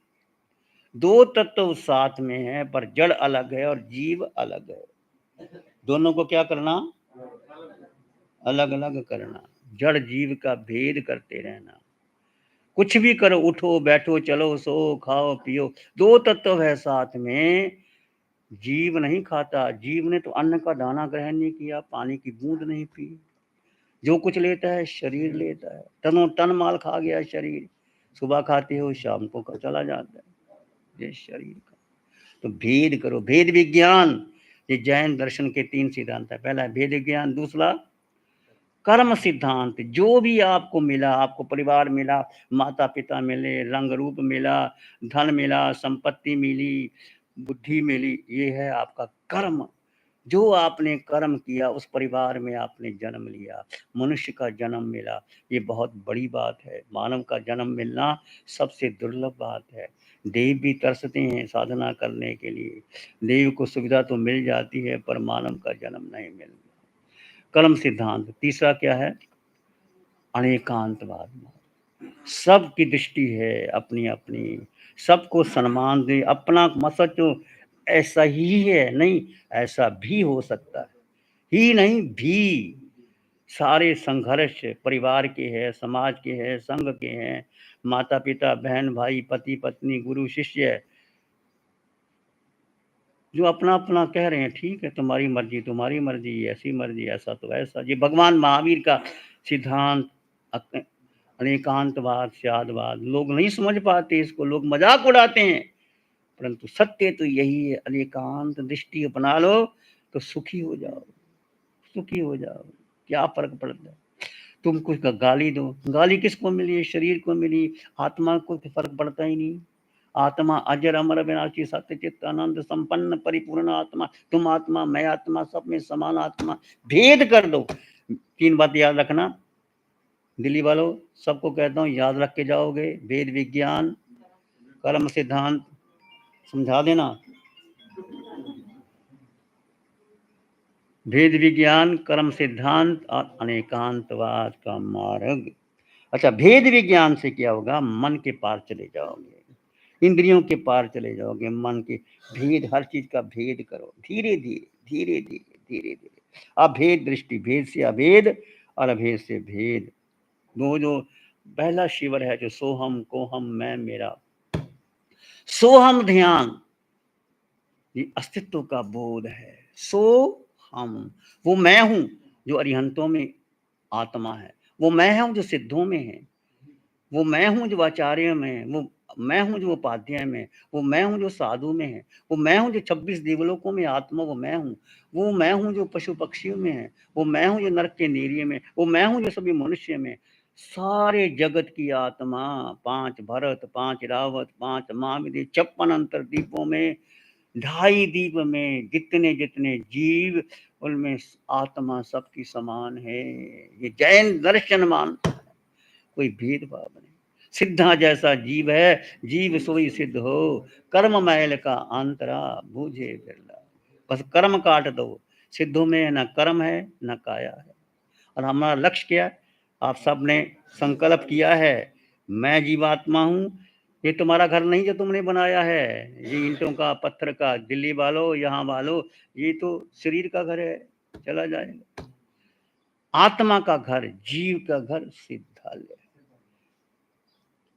2 तत्व साथ में है, पर जड़ अलग है और जीव अलग है। दोनों को क्या करना? अलग अलग करना। जड़ जीव का भेद करते रहना। कुछ भी करो, उठो बैठो चलो सो खाओ पियो, 2 तत्व है साथ में। जीव नहीं खाता, जीव ने तो अन्न का दाना ग्रहण नहीं किया, पानी की बूंद नहीं पी। जो कुछ लेता है शरीर लेता है, तनो तन माल खा गया शरीर। सुबह खाते हो, शाम को चला जाता है ये शरीर का। तो भेद करो, भेद विज्ञान। ये जैन दर्शन के 3 सिद्धांत है। पहला भेद विज्ञान, दूसरा कर्म सिद्धांत। जो भी आपको मिला, आपको परिवार मिला, माता पिता मिले, रंग रूप मिला, धन मिला, संपत्ति मिली, बुद्धि मिली, ये है आपका कर्म। जो आपने कर्म किया, उस परिवार में आपने जन्म लिया, मनुष्य का जन्म मिला, ये बहुत बड़ी बात है। मानव का जन्म मिलना सबसे दुर्लभ बात है। देव भी तरसते हैं साधना करने के लिए, देव को सुविधा तो मिल जाती है, पर मानव का जन्म नहीं मिलता। कर्म सिद्धांत। तीसरा क्या है? अनेकांतवाद। सबकी दृष्टि है अपनी अपनी, सबको सम्मान दे। अपना मसद तो ऐसा ही है, नहीं ऐसा भी हो सकता है, ही नहीं भी। सारे संघर्ष परिवार के हैं, समाज के हैं, संघ के हैं, माता पिता, बहन भाई, पति पत्नी, गुरु शिष्य, जो अपना अपना कह रहे हैं ठीक है, तुम्हारी मर्जी, ऐसी मर्जी, ऐसा तो ऐसा। ये भगवान महावीर का सिद्धांत अनेकांतवाद, स्यादवाद। लोग नहीं समझ पाते इसको, लोग मजाक उड़ाते हैं, परंतु सत्य तो यही है। अनेकांत दृष्टि अपना लो तो सुखी हो जाओ, सुखी हो जाओ। क्या फर्क पड़ता है? तुम कुछ गाली दो, गाली किसको मिली? शरीर को मिली, आत्मा को तो फर्क पड़ता ही नहीं। आत्मा अजर अमर विनाशी सत्य चित्त आनंद संपन्न परिपूर्ण आत्मा। तुम आत्मा, मैं आत्मा, सब में समान आत्मा। भेद कर दो। 3 बात याद रखना दिल्ली वालों, सबको कहता हूँ, याद रख के जाओगे। वेद विज्ञान, कर्म सिद्धांत, समझा देना। भेद विज्ञान, कर्म सिद्धांत और अनेकांतवाद का मार्ग। अच्छा, भेद विज्ञान से क्या होगा? मन के पार चले जाओगे, इंद्रियों के पार चले जाओगे, मन के भेद, हर चीज का भेद करो, धीरे धीरे धीरे धीरे धीरे धीरे। अभेद दृष्टि, भेद से अभेद और अभेद से भेद। वो जो पहला शिवर है, जो सोहम कोहम मैं मेरा, सोहम ध्यान, ये अस्तित्व का बोध है। सो हम, वो मैं हूं जो अरिहंतों में आत्मा है, वो मैं हूँ जो सिद्धों में है, वो मैं हूँ जो आचार्य में है, वो मैं हूँ जो उपाध्याय में है, वो मैं हूँ जो साधु में है, वो मैं हूँ जो 26 देवलोकों में आत्मा वो मैं हूँ जो पशु पक्षियों में है, वो मैं हूँ जो नरक के नीरिये में, वो मैं हूँ जो सभी मनुष्य में। सारे जगत की आत्मा 5 भरत, 5 रावत, 5 महाविद्य, 56 अंतर दीपों में, 2.5 दीप में जितने जितने जीव, उनमें आत्मा सबकी समान है। ये जैन दर्शन मानता है, कोई भेदभाव नहीं। सिद्धा जैसा जीव है, जीव सोई सिद्ध हो, कर्म मैल का अंतरा बूझे बिरला। बस कर्म काट दो, सिद्धों में न कर्म है न काया है। और हमारा लक्ष्य क्या है? आप सब ने संकल्प किया है, मैं जीवात्मा हूँ, ये तुम्हारा घर नहीं जो तुमने बनाया है, ये ईंटों का पत्थर का, दिल्ली वालों यहाँ वालों, ये तो शरीर का घर है, चला जाएगा। आत्मा का घर, जीव का घर सिद्धालय।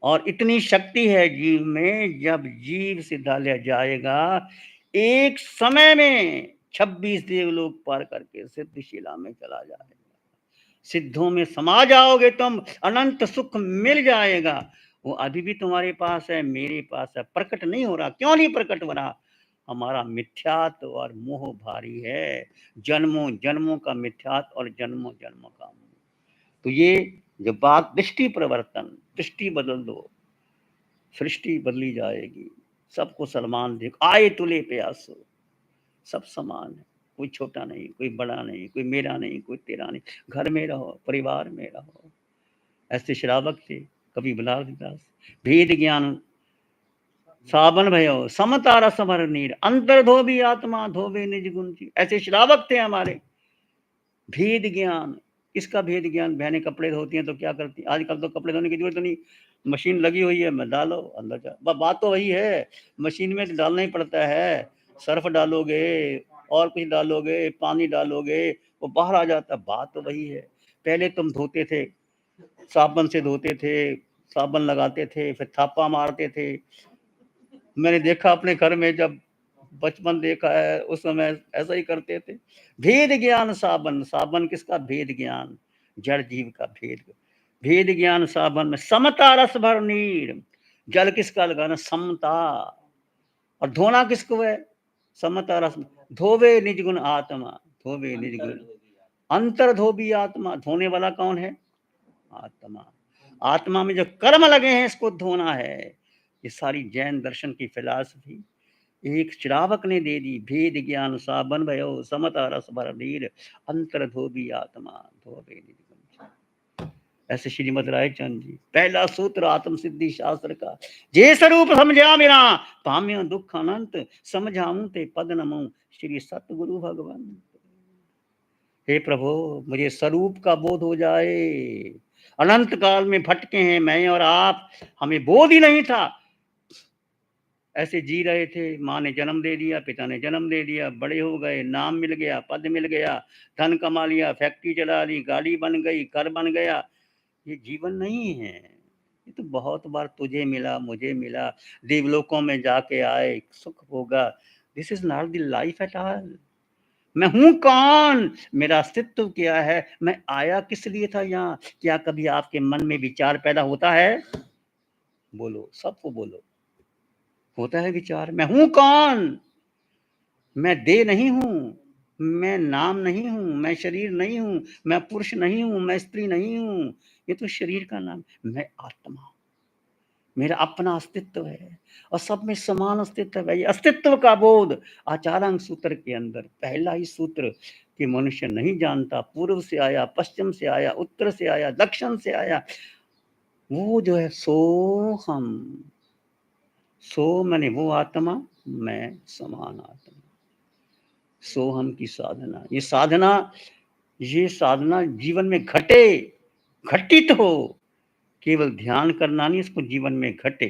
और इतनी शक्ति है जीव में, जब जीव सिद्धालय जाएगा एक समय में 26 देवलोक पार करके सिद्धशिला में चला जाएगा। सिद्धों में समा जाओगे तुम, अनंत सुख मिल जाएगा। वो अभी भी तुम्हारे पास है, मेरे पास है, प्रकट नहीं हो रहा। क्यों नहीं प्रकट हो रहा? हमारा मिथ्यात्व और मोह भारी है, जन्मों जन्मों का मिथ्यात्व और जन्मों जन्मों का मोह। तो ये जो बात, दृष्टि परिवर्तन, दृष्टि बदल दो, सृष्टि बदली जाएगी। सबको सलमान देखो, आए तुले प्यासो, सब समान है, कोई छोटा नहीं, कोई बड़ा नहीं, कोई मेरा नहीं, कोई तेरा नहीं। घर में रहो, परिवार में रहो। ऐसे श्रावक थे कवि बिलासदास। भेद ज्ञान साबन भयो, समता रस भर नीर, अंतर धोबी आत्मा धोबे निज गुण जी। ऐसे श्रावक थे हमारे। भेद ज्ञान, किसका भेद ज्ञान? बहनें कपड़े धोती हैं तो क्या करती हैं? आजकल तो कपड़े धोने की जरूरत नहीं, मशीन लगी हुई है, मैं डालो अंदर जा। बात तो वही है, मशीन में डालना ही पड़ता है। सर्फ डालोगे और कुछ डालोगे, पानी डालोगे, वो बाहर आ जाता। बात तो वही है। पहले तुम धोते थे, साबुन से धोते थे, साबुन लगाते थे, फिर थापा मारते थे। मैंने देखा अपने घर में, जब बचपन देखा है, उस समय ऐसा ही करते थे। भेद ज्ञान साबन, साबन किसका? भेद ज्ञान, जड़ जीव का भेद। भेद ज्ञान साबन में, समता रस भर नीर, जल किसका लगाना? समता। और धोना किसको है? समता रस। धोवे निज गुण आत्मा, धोवे निज गुण, अंतर धोबी आत्मा। धोने वाला कौन है? आत्मा। आत्मा में जो कर्म लगे हैं, इसको धोना है। ये सारी जैन दर्शन की फिलॉसफी एक श्रावक ने दे दी। भेद ज्ञान साबन भयो, समता रस भर नीर, अंतर धोबी आत्मा धोबे निज गुण। ऐसे श्रीमद रायचंद जी। पहला सूत्र आत्म सिद्धि शास्त्र का, जे स्वरूप समझा मेरा, पाम्यो दुख अनंत, समझाऊं ते पद नमो, श्री सतगुरु भगवान। हे प्रभु, मुझे स्वरूप का बोध हो जाए। अनंत काल में भटके हैं मैं और आप, हमें बोध ही नहीं था। ऐसे जी रहे थे, माँ ने जन्म दे दिया, पिता ने जन्म दे दिया, बड़े हो गए, नाम मिल गया, पद मिल गया, धन कमा लिया, फैक्ट्री चला ली, गाड़ी बन गई, घर बन गया। ये जीवन नहीं है। ये तो बहुत बार तुझे मिला, मुझे मिला, देवलोकों में जाके आए, सुख होगा। This is not the life at all. मैं हूं कौन? मेरा अस्तित्व क्या है? मैं आया किस लिए था यहाँ? क्या कभी आपके मन में विचार पैदा होता है? बोलो, सबको बोलो। होता है विचार, मैं हूं कौन? मैं देह नहीं हूं, मैं नाम नहीं हूं, मैं शरीर नहीं हूं, मैं पुरुष नहीं हूं, मैं स्त्री नहीं हूं। ये तो शरीर का नाम। मैं आत्मा, मेरा अपना अस्तित्व है और सब में समान अस्तित्व है। ये अस्तित्व का बोध आचारांग सूत्र के अंदर, पहला ही सूत्र कि मनुष्य नहीं जानता, पूर्व से आया, पश्चिम से आया, उत्तर से आया, दक्षिण से आया, वो जो है सो हम। सो मैंने वो आत्मा, मैं समान आत्मा। सोहम की साधना, ये साधना जीवन में घटे, घटित हो। केवल ध्यान करना नहीं, इसको जीवन में घटे।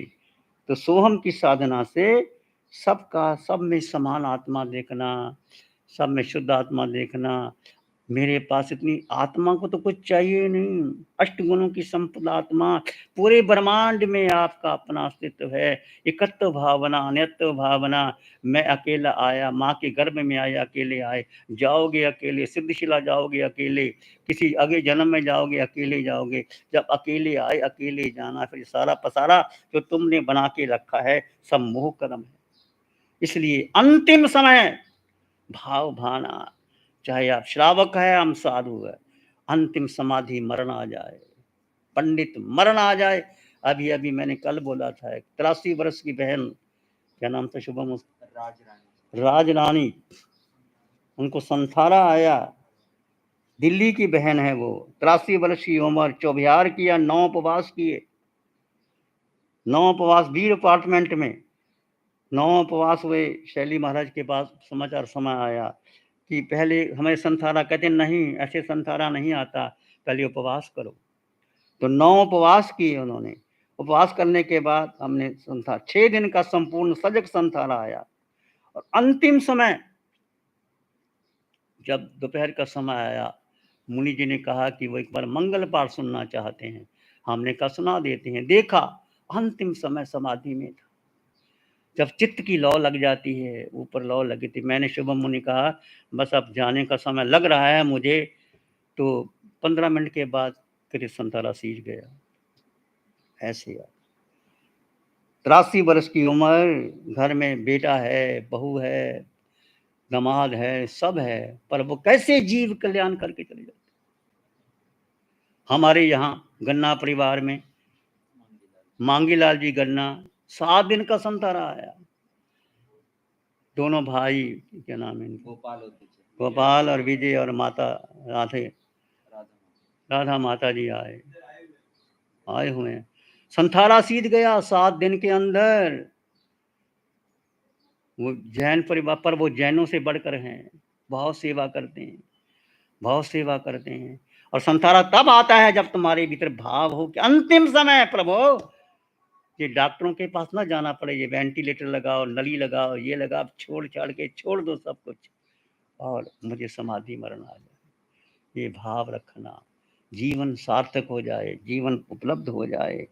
तो सोहम की साधना से सबका, सब में समान आत्मा देखना, सब में शुद्ध आत्मा देखना, मेरे पास इतनी आत्मा को तो कुछ चाहिए नहीं। अष्ट गुणों की संपदा आत्मा, पूरे ब्रह्मांड में आपका अपना अस्तित्व है। एकत्व भावना, अनित्व भावना। मैं अकेला आया, माँ के गर्भ में आए अकेले आए, जाओगे अकेले, सिद्धशिला जाओगे अकेले, किसी अगले जन्म में जाओगे अकेले जाओगे। जब अकेले आए अकेले जाना, फिर सारा पसारा जो तुमने बना के रखा है सब मोह कर्म है। इसलिए अंतिम समय भाव भाना, चाहे आप श्रावक है हम साधु है, अंतिम समाधि मरण आ जाए, पंडित मरण आ जाए। अभी अभी मैंने कल बोला था, 83 वर्ष की बहन, क्या नाम था शुभम, राज रानी, उनको संथारा आया। दिल्ली की बहन है वो, 83 वर्ष की उम्र, चौबिहार किया, 9 उपवास किए, 9 उपवास वीर अपार्टमेंट में, 9 उपवास हुए। शैली महाराज के पास समाचार समय आया कि पहले हमें संथारा, कहते नहीं ऐसे संथारा नहीं आता, पहले उपवास करो। तो 9 उपवास किए उन्होंने। उपवास करने के बाद हमने संथारा, 6 दिन का संपूर्ण सजग संथारा आया। और अंतिम समय जब दोपहर का समय आया, मुनि जी ने कहा कि वो एक बार मंगल पाठ सुनना चाहते हैं। हमने कहा सुना देते हैं। देखा अंतिम समय समाधि में था। जब चित्त की लौ लग जाती है, ऊपर लौ लगी थी, मैंने शुभम मुनि कहा बस अब जाने का समय लग रहा है मुझे। तो 15 मिनट के बाद फिर संतारा सीज गया। ऐसे यार, 83 वर्ष की उम्र, घर में बेटा है, बहू है, दामाद है, सब है, पर वो कैसे जीव कल्याण करके चले जाते। हमारे यहाँ गन्ना परिवार में मांगीलाल जी गन्ना, 7 दिन का संतारा आया। दोनों भाई, क्या नाम है इनका, गोपाल और विजय, और माता राधे, राधा माता जी आए हुए हैं। संथारा सीध गया 7 दिन के अंदर। वो जैन परिवार, पर वो जैनों से बढ़कर हैं, भाव सेवा करते हैं, भाव सेवा करते हैं। और संथारा तब आता है जब तुम्हारे भीतर भाव हो कि अंतिम समय प्रभु, ये डॉक्टरों के पास ना जाना पड़े, ये वेंटिलेटर लगाओ, नली लगाओ, ये लगाओ, छोड़ छाड़ के छोड़ दो सब कुछ, और मुझे समाधि मरण आ जाए। ये भाव रखना, जीवन सार्थक हो जाए, जीवन उपलब्ध हो जाए,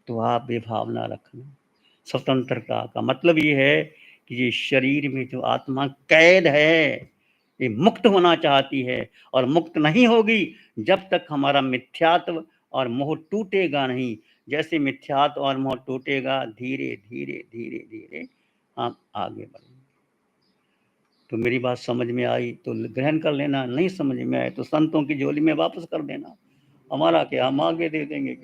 तो आप ये भावना रखना। स्वतंत्रता का मतलब ये है कि ये शरीर में जो आत्मा कैद है, ये मुक्त होना चाहती है, और मुक्त नहीं होगी जब तक हमारा मिथ्यात्व और मोह टूटेगा नहीं। जैसे मिथ्यात्व और मोह टूटेगा, धीरे धीरे धीरे धीरे हम आगे बढ़ेंगे। तो मेरी बात समझ में आई तो ग्रहण कर लेना, नहीं समझ में आए तो संतों की झोली में वापस कर देना, हमारा क्या, हम आगे दे देंगे।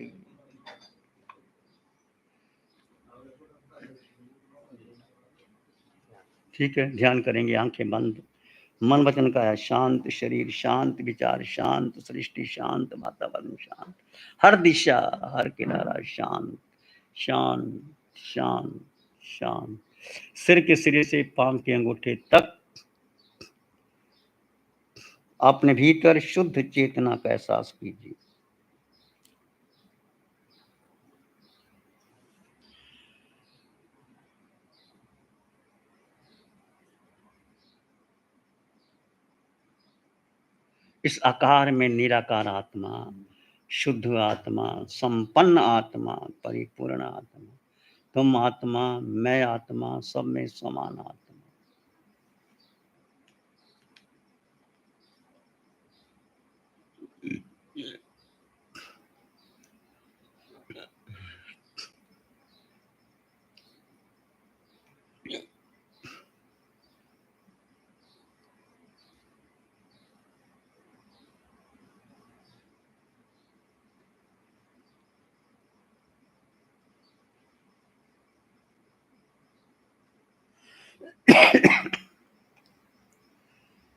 ठीक है, ध्यान करेंगे, आंखें बंद। मन वचन का है शांत, शरीर शांत, विचार शांत, सृष्टि शांत, वातावरण शांत, हर दिशा हर किनारा शांत, शांत शांत शांत। सिर के सिरे से पांव के अंगूठे तक अपने भीतर शुद्ध चेतना का एहसास कीजिए। इस आकार में निराकार आत्मा, शुद्ध आत्मा, संपन्न आत्मा, परिपूर्ण आत्मा, तुम आत्मा, मैं आत्मा, सब में समान आत्मा।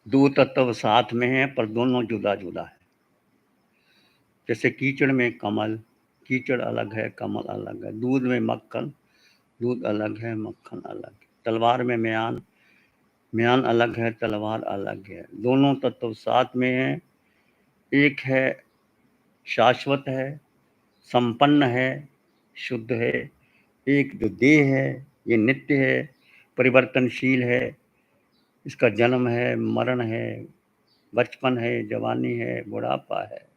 दो तत्व साथ में हैं पर दोनों जुदा जुदा है। जैसे कीचड़ में कमल, कीचड़ अलग है, कमल अलग है। दूध में मक्खन, दूध अलग है, मक्खन अलग है। तलवार में म्यान, म्यान अलग है, तलवार अलग है। दोनों तत्व साथ में हैं। एक है शाश्वत है, संपन्न है, शुद्ध है। एक जो देह है ये नित्य है, परिवर्तनशील है, इसका जन्म है, मरण है, बचपन है, जवानी है, बुढ़ापा है।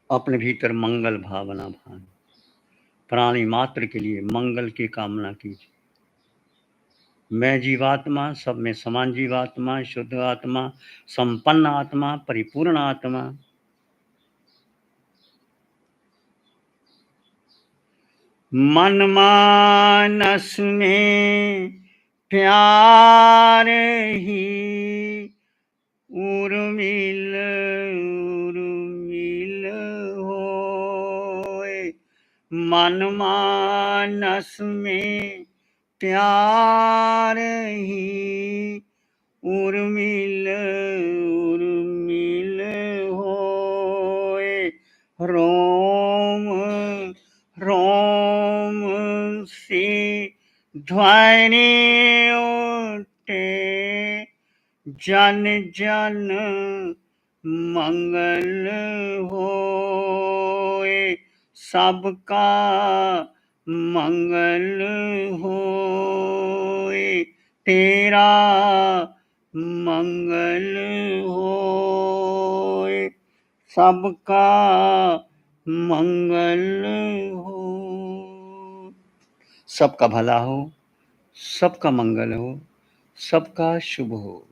अपने भीतर मंगल भावना भान, प्राणी मात्र के लिए मंगल की कामना कीजिए। मैं जीवात्मा, सब में समान जीवात्मा, शुद्ध आत्मा, संपन्न आत्मा, परिपूर्ण आत्मा। मन मानस में प्यार ही उर्मिल उर्मिल होए। मन मानस में प्यार ही उर्मिल उर्मिल होए। रोम रोम से ध्वनि उठे, जन जन मंगल होए। सबका मंगल होए, तेरा मंगल होए। सबका मंगल हो, सबका भला हो, सबका मंगल हो, सबका शुभ हो।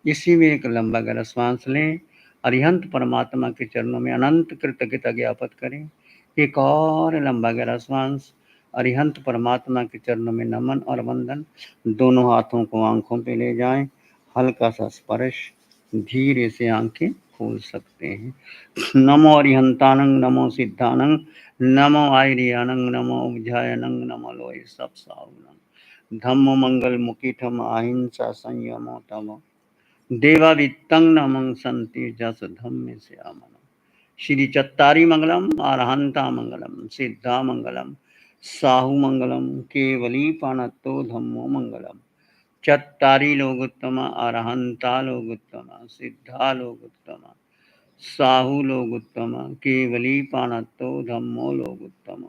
इसी में एक लंबा गहरा श्वास लें। अरिहंत परमात्मा के चरणों में अनंत कृतज्ञता ज्ञापित करें। एक और लंबा गहरा श्वास। अरिहंत परमात्मा के चरणों में नमन और वंदन। दोनों हाथों को आंखों पे ले जाएं। हल्का सा स्पर्श, धीरे से आंखें खोल सकते हैं। नमो अरिहंतानंग, नमो सिद्धानंग, नमो आयरियानंग, नमो उपजायनंग, नमो लोय सब सावनंग। धम्म मंगल मुकीठम अहिंसा संयमो तमो देवा वित्तं नमं संति जस धम्म श्यामन। श्री चत्तारी मंगलम, अरहंता मंगलम, सिद्धा मंगलम, साहु मंगलम, केवली पाणत्तो धम्मो मंगलम। चत्तारी लोगोत्तम, अरहंता लोगोत्तम, सिद्धा लोगोत्तम, साहु लोगोत्तम, केवली पाणत्तो धम्मो लोगोत्तम।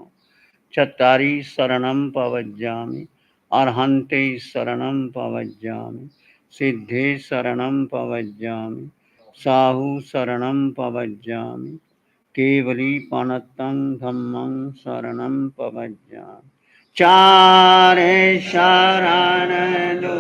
चत्तारी शरणं पवज्जामि, अरहन्ते शरणं पवज्जामि, सिद्धे शरणं पवज्जामि, साहु शरणं पवज्जामि, केवली पाणत्तं धम्मं शरणं पवज्जामि। चारे शरण दो।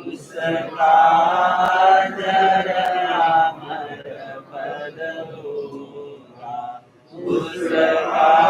उसका जरा अमर पद होगा, उसका